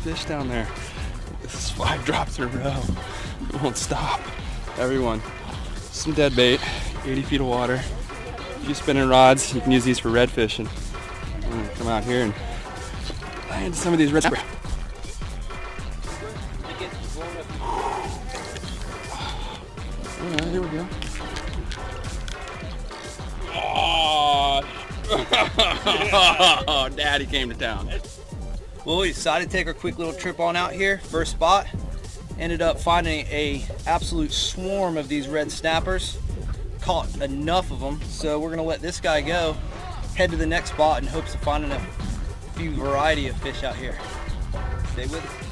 fish down there. This is 5 drops in a row. It won't stop. Everyone, some dead bait, 80 feet of water. A few spinning rods. You can use these for red fishing. I'm gonna come out here and land some of these red snappers. All right, here we go. Oh, Daddy came to town. Well, we decided to take our quick little trip on out here. First spot, ended up finding a absolute swarm of these red snappers. Caught enough of them, so we're gonna let this guy go, head to the next spot in hopes of finding a few variety of fish out here. Stay with us.